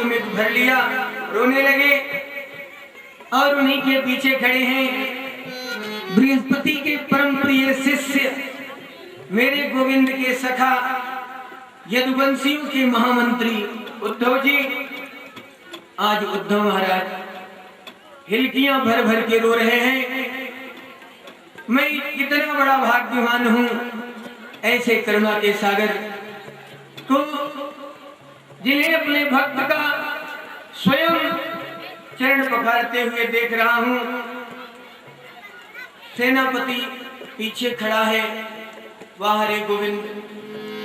गोद में भर लिया, रोने लगे। और उन्हीं के पीछे खड़े हैं बृहस्पति के परम प्रिय शिष्य, मेरे गोविंद के सखा, यदुवंशियों के महामंत्री उद्धव जी। आज उद्धव महाराज हिलकियां भर भर के रो रहे हैं। मैं कितना बड़ा भाग्यवान हूं, ऐसे करुणा के सागर को, जिन्हें अपने भक्त का स्वयं चरण पखारते हुए देख रहा हूं। सेनापति पीछे खड़ा है, वाह रे गोविंद,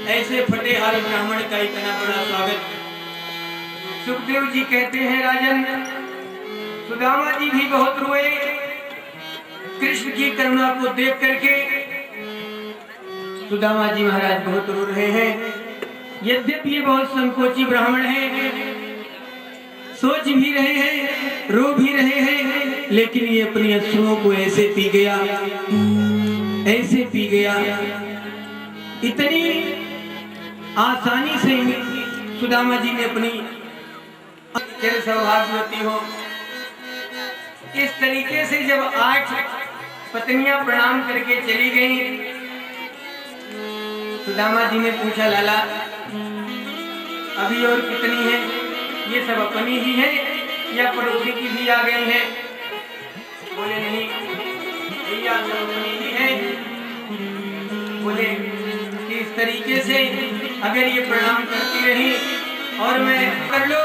ऐसे फटेहाल ब्राह्मण का इतना बड़ा स्वागत। सुखदेव जी कहते हैं, राजन, सुदामा जी भी बहुत रोए कृष्ण की करुणा को देख करके। सुदामा जी महाराज बहुत रो रहे हैं। यद्यपि ये बहुत संकोची ब्राह्मण हैं, सोच भी रहे हैं, रो भी रहे हैं, लेकिन ये अपनी अश्रुओं को ऐसे पी गया, ऐसे पी गया। इतनी आसानी से सुदामा जी ने अपनी सौभाग्यवती हो, इस तरीके से जब 8 पत्नियां प्रणाम करके चली गईं, सुदामा जी ने पूछा, लाला अभी और कितनी है? ये सब अपनी ही है या पड़ोसी की भी आ गई हैं? बोले नहीं भैया, सब अपनी ही है। बोले कि इस तरीके से अगर ये प्रणाम करती रही और मैं कर लो,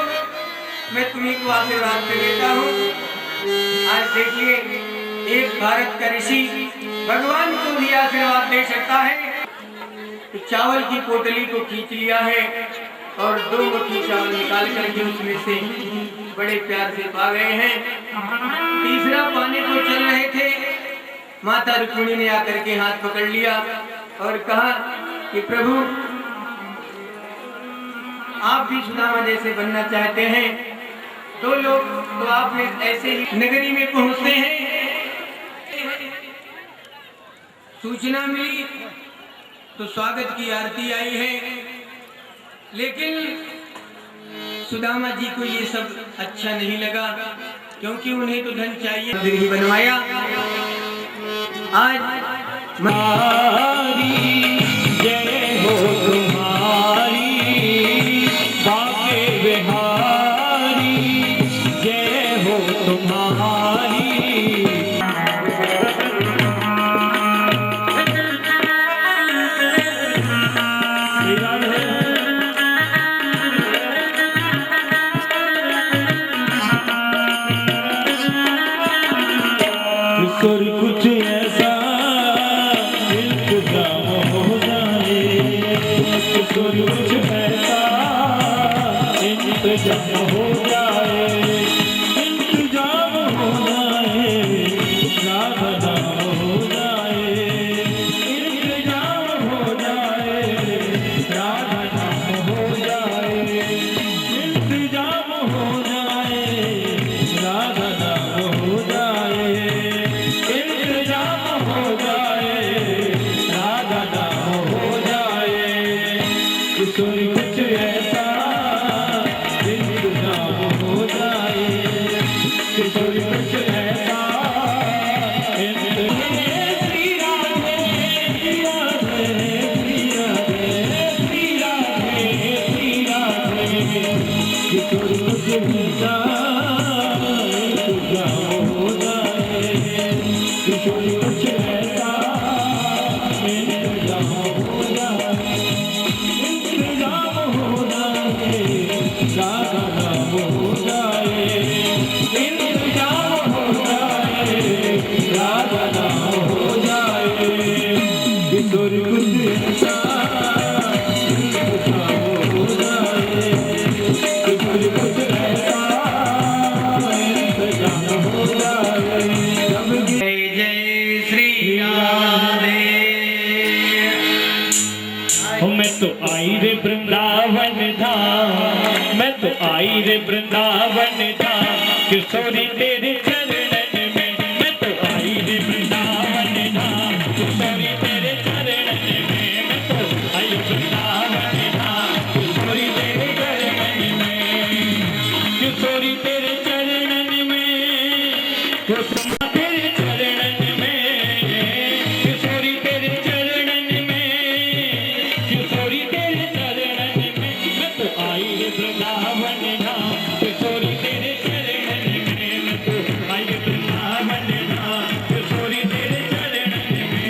मैं तुम्ही को आशीर्वाद दे देता हूँ। आज देखिए, एक भारत का ऋषि भगवान को भी आशीर्वाद दे सकता है। तो चावल की पोटली को खींच लिया है और 2 मुट्ठी चावल निकाल करके उसमें से बड़े प्यार से पा गए हैं। तीसरा पाने को चल रहे थे, माता रुक्मिणी ने आकर के हाथ पकड़ लिया और कहा कि प्रभु, आप भी सुदामा जैसे बनना चाहते हैं। 2 लोग तो आपने ऐसे ही नगरी में पहुंचते हैं। सूचना मिली तो स्वागत की आरती आई है, लेकिन सुदामा जी को ये सब अच्छा नहीं लगा, क्योंकि उन्हें तो धन चाहिए। मंदिर ही बनवाया। आज जय हो तुम्हारी बाके बिहारी, जय हो तुम्हारी। कुछ ऐसा इंतजाम हो जाए, कुछ ऐसा इंतजाम हो जाए, इंतजाम हो जाए, राधा नाम हो जाए, इंतजाम हो जाए, राधा नाम हो जाए, इंतजाम हो जाए, राधा नाम हो जाए, इंतजाम हो जाए, राधा नाम हो जाए। कुछ ऐसा इंतजाम हो जाए, कुछ ऐसा श्री राधे, श्री राधे, श्री राधे, श्री राधे, श्री राधे। कुछ ऐसा इंतजाम हो जाए, कुछ ऐसा इंतजाम हो जाए, इंतजाम हो जाए, राधा नाम हो जाए, इंतजाम हो जाए, राधा नाम हो जाए। किशोर कुछ ऐसा इंतजाम हो जाए, किशोर कुछ ऐसा इंतजाम हो जाए। जय जय श्री राधे। मैं तो आई रे वृंदावन धाम, मैं तो आई रे वृंदावन धाम, किशोरी तेरे चरणन में। मैं तो आई रे वृंदावन धाम, किशोरी तेरे चरणन में। मैं तो आई वृंदावन धाम, किशोरी तेरे चरणन में। किशोरी तेरे चरणन में, कुसुमा तेरे चरणन में, किशोरी तेरे चरणन में, किशोरी तेरे चरणन में। मैं तो आई रे वृंदावन धाम, किशोरी तेरे चरणन में। मैं तो आई रे वृंदावन धाम, किशोरी तेरे चरणन में।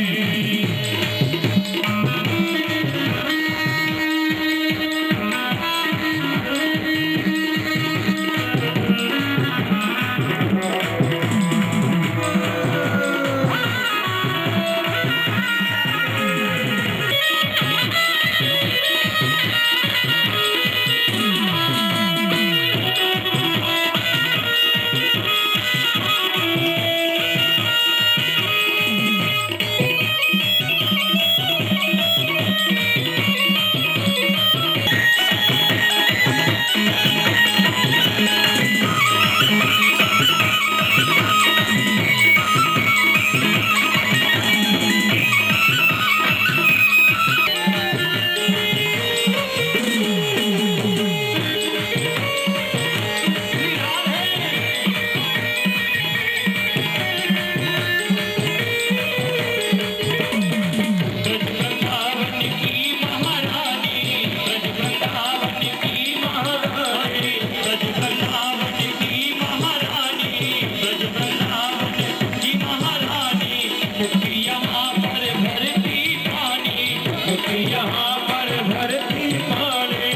यहाँ पर भरती पानी,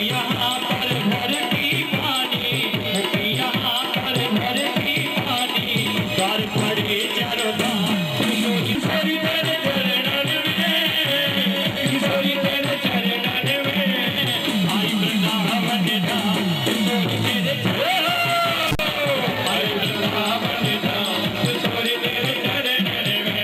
यहाँ पर भरती पानी, यहाँ पर भरती पानी, द्वार खड़े चारों धाम, किशोरी तेरे चरणन में, किशोरी तेरे चरणन में। आई वृंदावन धाम, किशोरी तेरे चरणन में, आई वृंदावन धाम, किशोरी तेरे चरणन में।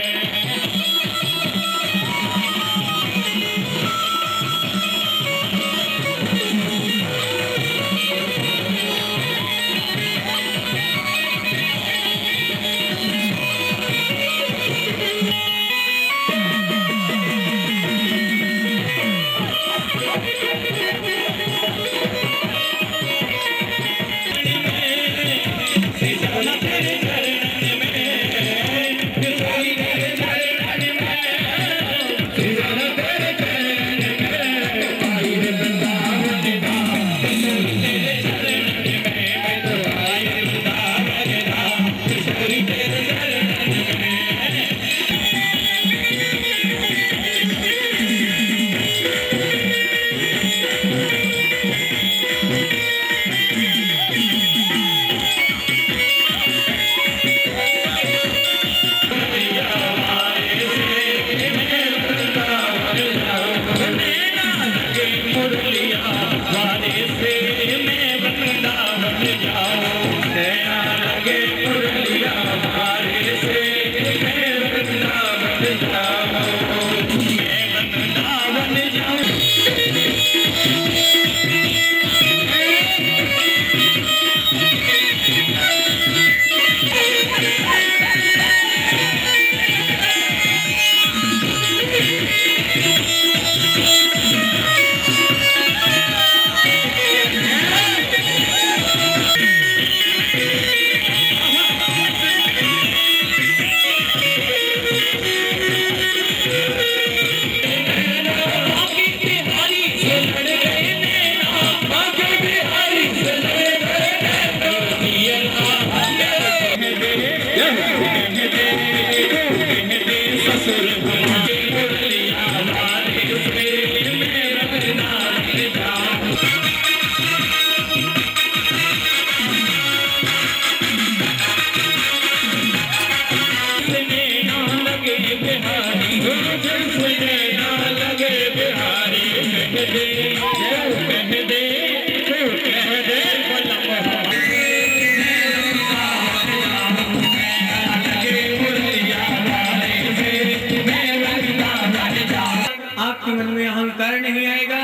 आपके मन में अहंकार नहीं आएगा,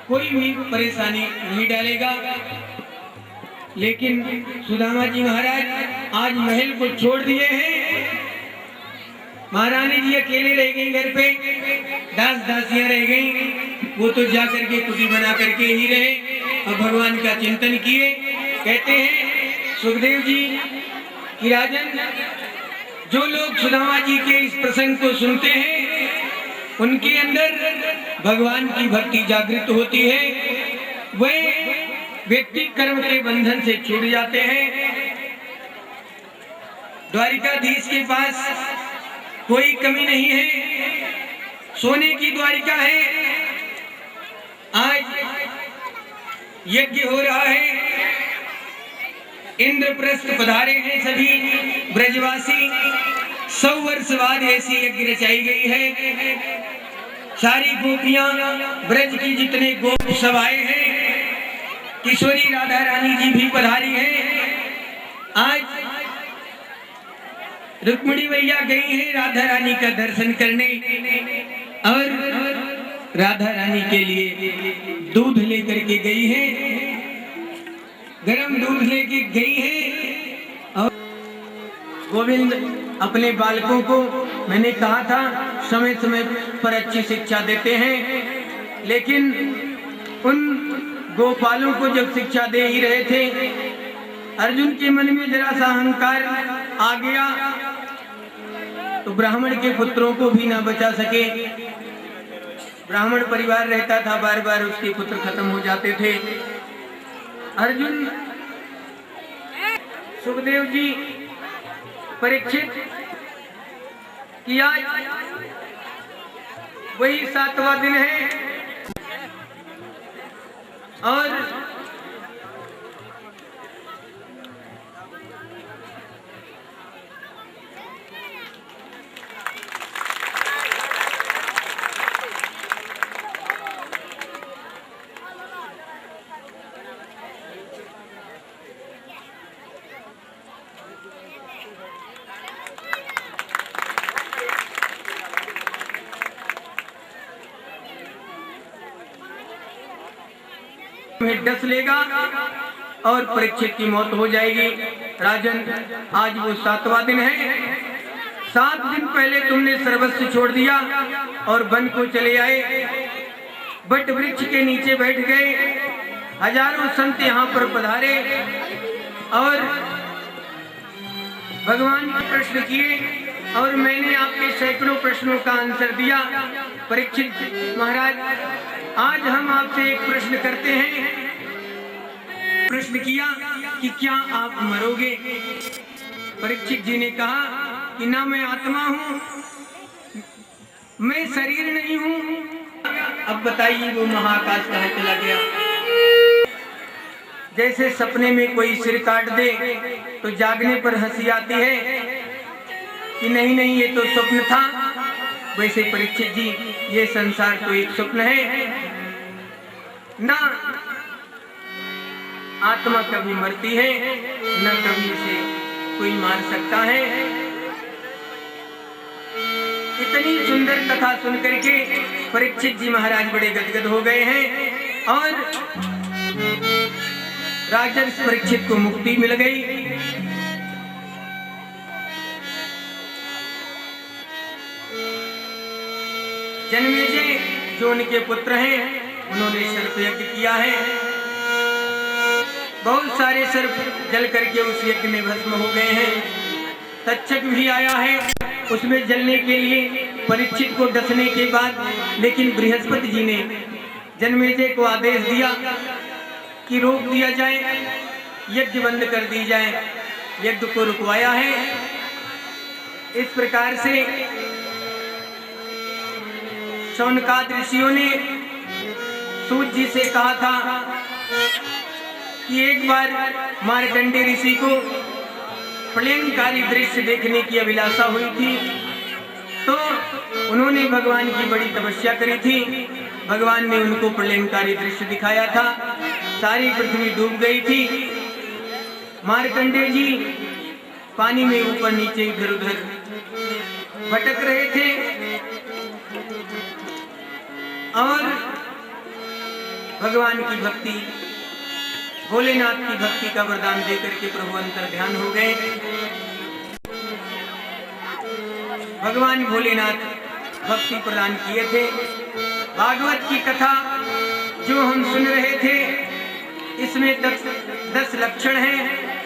कोई भी परेशानी नहीं डालेगा। लेकिन सुदामा जी महाराज आज महल को छोड़ दिए हैं। महारानी जी अकेले रह गई घर पे, दास दासियां रह गई, वो तो जा करके कुटी बना करके ही रहे। और भगवान का चिंतन किए। कहते हैं सुखदेव जी कि राजन, जो लोग सुदामा जी के इस प्रसंग को सुनते हैं उनके अंदर भगवान की भक्ति जागृत होती है, वे व्यक्ति कर्म के बंधन से छूट जाते हैं। द्वारिकाधीश के पास कोई कमी नहीं है, सोने की द्वारिका है। आज यज्ञ हो रहा है, इंद्रप्रस्थ पधारे हैं सभी ब्रजवासी। 100 वर्ष बाद ऐसी यज्ञ रचाई गई है। सारी गोपियां, ब्रज की जितने गोप सभाएं हैं, किशोरी राधा रानी जी भी पधारी हैं। आज रुक्मिणी मैया गई है राधा रानी का दर्शन करने और राधा रानी के लिए दूध लेकर के गई है, गरम दूध लेके गई है। और गोविंद अपने बालकों को, मैंने कहा था, समय समय पर अच्छी शिक्षा देते हैं, लेकिन उन गोपालों को जब शिक्षा दे ही रहे थे, अर्जुन के मन में जरा सा अहंकार आ गया तो ब्राह्मण के पुत्रों को भी ना बचा सके। ब्राह्मण परिवार रहता था, बार बार उसके पुत्र खत्म हो जाते थे। अर्जुन, सुखदेव जी, परीक्षित कि आज वही 7वां दिन है और डस लेगा और परीक्षित की मौत हो जाएगी। राजन, आज वो 7वां दिन है। 7 दिन पहले तुमने सर्वस्व छोड़ दिया और वन को चले आए, बट वृक्ष के नीचे बैठ गए। हजारों संत यहाँ पर पधारे और भगवान को प्रश्न किए और मैंने आपके सैकड़ों प्रश्नों का आंसर दिया। परीक्षित महाराज, आज हम आपसे एक प्रश्न करते हैं। प्रश्न किया कि क्या आप मरोगे? परीक्षित जी ने कहा कि ना मैं आत्मा हूँ, मैं शरीर नहीं हूँ। अब बताइए वो महाकाश कहाँ चला गया? जैसे सपने में कोई सिर काट दे तो जागने पर हंसी आती है कि नहीं नहीं ये तो स्वप्न था, वैसे परीक्षित जी ये संसार तो एक स्वप्न है। ना आत्मा कभी मरती है, न कभी इसे कोई मार सकता है। इतनी सुंदर कथा सुनकर के परीक्षित जी महाराज बड़े गदगद हो गए हैं और राजन परीक्षित को मुक्ति मिल गई। जन्मेजय जो उनके पुत्र हैं, उन्होंने सर्प यज्ञ किया है। बहुत सारे सर्प जल करके उस यज्ञ में भस्म हो गए हैं। तक्षक भी आया है उसमें जलने के लिए परीक्षित को डसने के बाद, लेकिन बृहस्पति जी ने जन्मेजय को आदेश दिया कि रोक दिया जाए, यज्ञ बंद कर दी जाए। यज्ञ को रुकवाया है। इस प्रकार से शौनकाद ऋषियों ने सूत जी से कहा था कि एक बार मार्कंडेय ऋषि को प्रलयंकारी दृश्य देखने की अभिलाषा हुई थी, तो उन्होंने भगवान की बड़ी तपस्या करी थी। भगवान ने उनको प्रलयंकारी दृश्य दिखाया था। सारी पृथ्वी डूब गई थी। मार्कंडेय जी पानी में ऊपर नीचे इधर उधर भटक रहे थे और भगवान की भक्ति, भोलेनाथ की भक्ति का वरदान देकर के प्रभु अंतर ध्यान हो गए। भगवान भोलेनाथ भक्ति प्रदान किए थे। भागवत की कथा जो हम सुन रहे थे, इसमें 10 लक्षण हैं।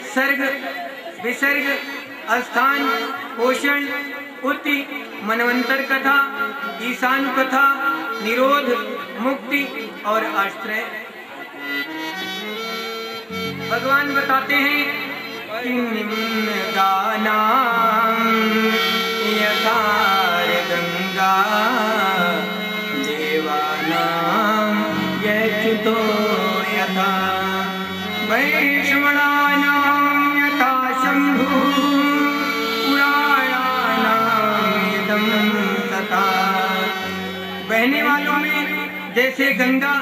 सर्ग, विसर्ग, अस्थान, पोषण, उत्ति, मनवंतर कथा, ईशानु कथा, निरोध, मुक्ति और आश्रय। भगवान बताते हैं गानाम यथार गंगा देवानाम यच्युतो यथा वैष्णवानाम यथा शंभु पुराणानाम इदं तथा। बहने वालों में जैसे गंगा